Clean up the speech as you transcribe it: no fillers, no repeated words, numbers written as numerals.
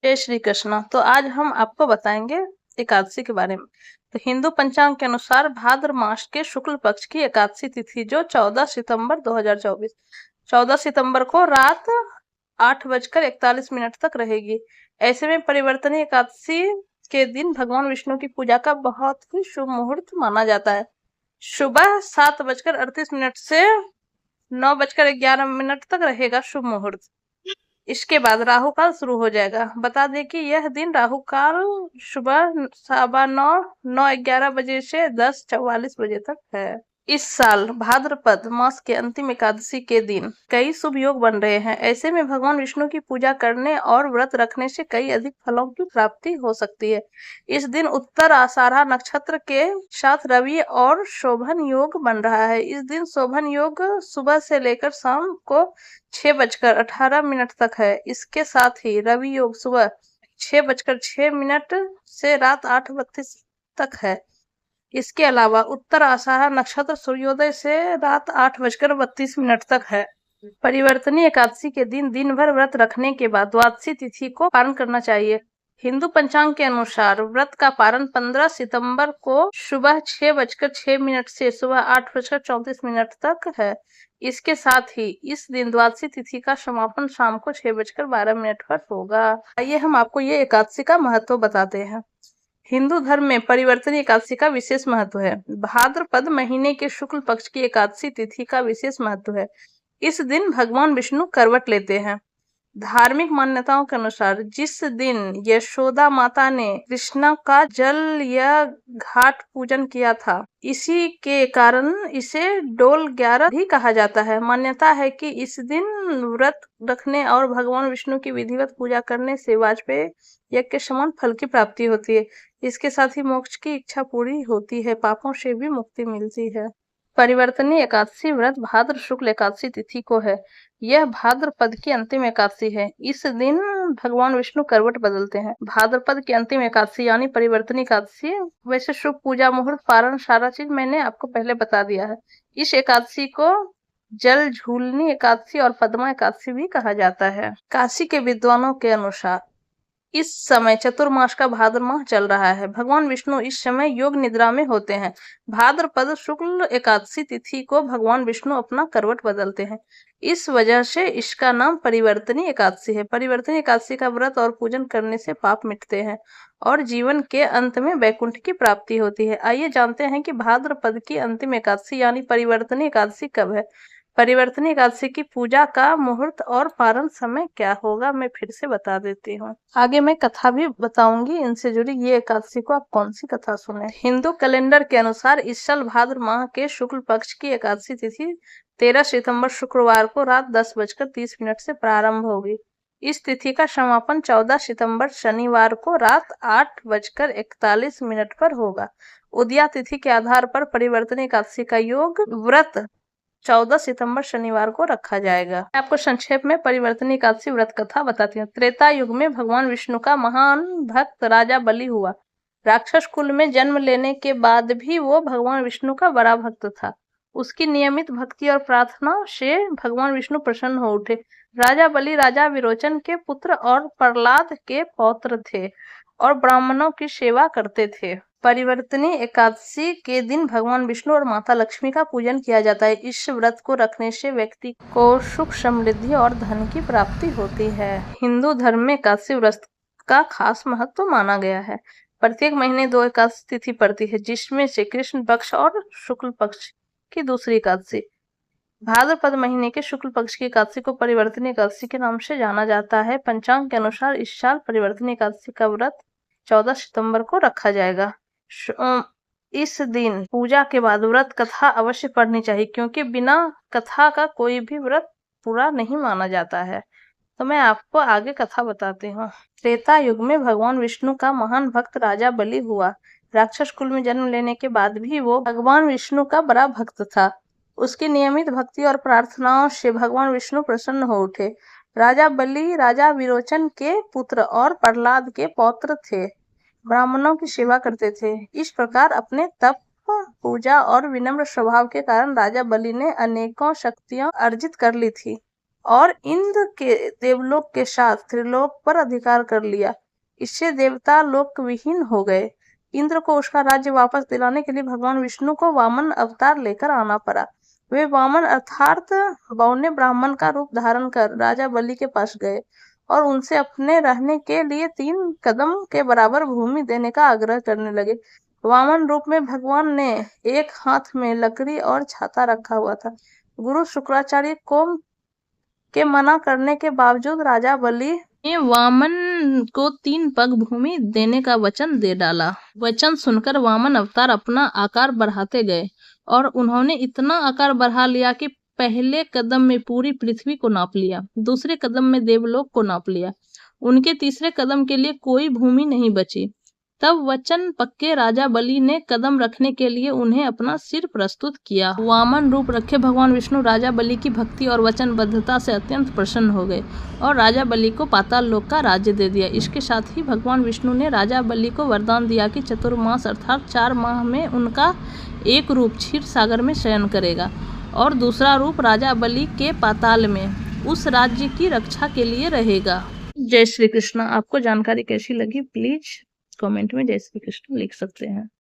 जय श्री कृष्ण। तो आज हम आपको बताएंगे एकादशी के बारे में। तो हिंदू पंचांग के अनुसार भाद्र मास के शुक्ल पक्ष की एकादशी तिथि जो 14 सितंबर 2024 14 सितंबर को रात 8:41 तक रहेगी। ऐसे में परिवर्तनीय एकादशी के दिन भगवान विष्णु की पूजा का बहुत ही शुभ मुहूर्त माना जाता है। सुबह 7:38 से 9:11 तक रहेगा शुभ मुहूर्त। इसके बाद राहु काल शुरू हो जाएगा। बता दें कि यह दिन राहु काल सुबह 9:11 बजे से 10:44 तक है। इस साल भाद्रपद मास के अंतिम एकादशी के दिन कई शुभ योग बन रहे हैं। ऐसे में भगवान विष्णु की पूजा करने और व्रत रखने से कई अधिक फलों की प्राप्ति हो सकती है। इस दिन उत्तर आषाढ़ा नक्षत्र के साथ रवि और शोभन योग बन रहा है। इस दिन शोभन योग सुबह से लेकर शाम को 6:18 तक है। इसके साथ ही रवि योग सुबह 6:06 से रात 8:32 तक है। इसके अलावा उत्तर आषाढ़ा नक्षत्र सूर्योदय से रात 8:32 तक है। परिवर्तनीय एकादशी के दिन दिन भर व्रत रखने के बाद द्वादशी तिथि को पारण करना चाहिए। हिंदू पंचांग के अनुसार व्रत का पारण 15 सितंबर को सुबह 6:06 से सुबह 8:34 तक है। इसके साथ ही इस दिन द्वादशी तिथि का समापन शाम को 6:12 पर होगा। आइए हम आपको ये एकादशी का महत्व बताते हैं। हिंदू धर्म में परिवर्तनीय एकादशी का विशेष महत्व है। भाद्रपद महीने के शुक्ल पक्ष की एकादशी तिथि का विशेष महत्व है। इस दिन भगवान विष्णु करवट लेते हैं। धार्मिक मान्यताओं के अनुसार जिस दिन यशोदा माता ने कृष्ण का जल या घाट पूजन किया था, इसी के कारण इसे डोल 11 भी कहा जाता है। मान्यता है कि इस दिन व्रत रखने और भगवान विष्णु की विधिवत पूजा करने से वाजपेयी यज्ञ के समान फल की प्राप्ति होती है। इसके साथ ही मोक्ष की इच्छा पूरी होती है, पापों से भी मुक्ति मिलती है। परिवर्तनीय एकादशी व्रत भाद्र शुक्ल एकादशी तिथि को है। यह भाद्रपद की अंतिम एकादशी है। इस दिन भगवान विष्णु करवट बदलते हैं। भाद्रपद की अंतिम एकादशी यानी परिवर्तनीय एकादशी। वैसे शुभ पूजा मुहूर्त पारण सारा चीज मैंने आपको पहले बता दिया है। इस एकादशी को जल झूलनी एकादशी और पद्मा एकादशी भी कहा जाता है। काशी के विद्वानों के अनुसार इस समय चतुर्मास का भाद्र माह चल रहा है। भगवान विष्णु इस समय योग निद्रा में होते हैं। भाद्रपद शुक्ल एकादशी तिथि को भगवान विष्णु अपना करवट बदलते हैं। इस वजह से इसका नाम परिवर्तनीय एकादशी है। परिवर्तनीय एकादशी का व्रत और पूजन करने से पाप मिटते हैं और जीवन के अंत में वैकुंठ की प्राप्ति होती है। आइए जानते हैं कि भाद्रपद की अंतिम एकादशी यानी परिवर्तनीय एकादशी कब है। परिवर्तनीय एकादशी की पूजा का मुहूर्त और पारण समय क्या होगा, मैं फिर से बता देती हूँ। आगे मैं कथा भी बताऊंगी इनसे जुड़ी। ये एकादशी को आप कौन सी कथा सुने। हिंदू कैलेंडर के अनुसार इस साल भाद्र माह के शुक्ल पक्ष की एकादशी तिथि 13 सितंबर शुक्रवार को रात 10:30 से प्रारंभ होगी। इस तिथि का समापन 14 सितंबर शनिवार को रात 8:41 पर होगा। उदया तिथि के आधार पर परिवर्तनीय एकादशी का योग व्रत 14 सितंबर शनिवार को रखा जाएगा। मैं आपको संक्षेप में परिवर्तनीय एकादशी व्रत कथा बताती हूँ। त्रेता युग में भगवान विष्णु का महान भक्त राजा बलि हुआ। राक्षस कुल में जन्म लेने के बाद भी वो भगवान विष्णु का बड़ा भक्त था। उसकी नियमित भक्ति और प्रार्थना से भगवान विष्णु प्रसन्न हो उठे। राजा बलि राजा विरोचन के पुत्र और प्रहलाद के पौत्र थे और ब्राह्मणों की सेवा करते थे। परिवर्तनीय एकादशी के दिन भगवान विष्णु और माता लक्ष्मी का पूजन किया जाता है। इस व्रत को रखने से व्यक्ति को सुख समृद्धि और धन की प्राप्ति होती है। हिंदू धर्म में एकादशी व्रत का खास महत्व माना गया है। प्रत्येक महीने 2 एकादशी तिथि पड़ती है, जिसमें से कृष्ण पक्ष और शुक्ल पक्ष की दूसरी एकादशी। भाद्रपद महीने के शुक्ल पक्ष की एकादशी को परिवर्तनीय एकादशी के नाम से जाना जाता है। पंचांग के अनुसार इस साल परिवर्तनीय एकादशी का व्रत 14 सितंबर को रखा जाएगा। इस दिन पूजा के बाद व्रत कथा अवश्य पढ़नी चाहिए, क्योंकि बिना कथा का कोई भी व्रत पूरा नहीं माना जाता है। तो मैं आपको आगे कथा बताती हूँ। त्रेता युग में भगवान विष्णु का महान भक्त राजा बलि हुआ। राक्षस कुल में जन्म लेने के बाद भी वो भगवान विष्णु का बड़ा भक्त था। उसकी नियमित भक्ति और प्रार्थनाओं से भगवान विष्णु प्रसन्न हो उठे। राजा बलि राजा विरोचन के पुत्र और प्रहलाद के पौत्र थे। ब्राह्मणों की सेवा करते थे। इस प्रकार अपने तप, पूजा और विनम्र स्वभाव के कारण राजा बलि ने अनेकों शक्तियां अर्जित कर ली थी। और इंद्र के देवलोक के साथ त्रिलोक पर अधिकार कर लिया। इससे देवता लोक विहीन हो गए। इंद्र को उसका राज्य वापस दिलाने के लिए भगवान विष्णु को वामन अवतार लेकर आना पड़ा। वे वामन अर्थात बौने ब्राह्मण का रूप धारण कर राजा बलि के पास गए और उनसे अपने रहने के लिए 3 कदम के बराबर भूमि देने का आग्रह करने लगे। वामन रूप में भगवान ने एक हाथ में लकड़ी और छाता रखा हुआ था। गुरु शुक्राचार्य को के मना करने के बावजूद राजा बलि ने वामन को 3 पग भूमि देने का वचन दे डाला। वचन सुनकर वामन अवतार अपना आकार बढ़ाते गए और उन्होंने इतना आकार बढ़ा लिया कि पहले कदम में पूरी पृथ्वी को नाप लिया, दूसरे कदम में देवलोक को नाप लिया। उनके तीसरे कदम के लिए कोई भूमि नहीं बची। तब वचन पक्के राजा बलि ने कदम रखने के लिए उन्हें अपना सिर प्रस्तुत किया। वामन रूप रखे भगवान विष्णु राजा बलि की भक्ति और वचनबद्धता से अत्यंत प्रसन्न हो गए और राजा बलि को पाताल लोक का राज्य दे दिया। इसके साथ ही भगवान विष्णु ने राजा बलि को वरदान दिया कि चतुर्मास अर्थात 4 माह में उनका एक रूप क्षीर सागर में शयन करेगा और दूसरा रूप राजा बलि के पाताल में उस राज्य की रक्षा के लिए रहेगा। जय श्री कृष्ण। आपको जानकारी कैसी लगी प्लीज कमेंट में जय श्री कृष्ण लिख सकते हैं।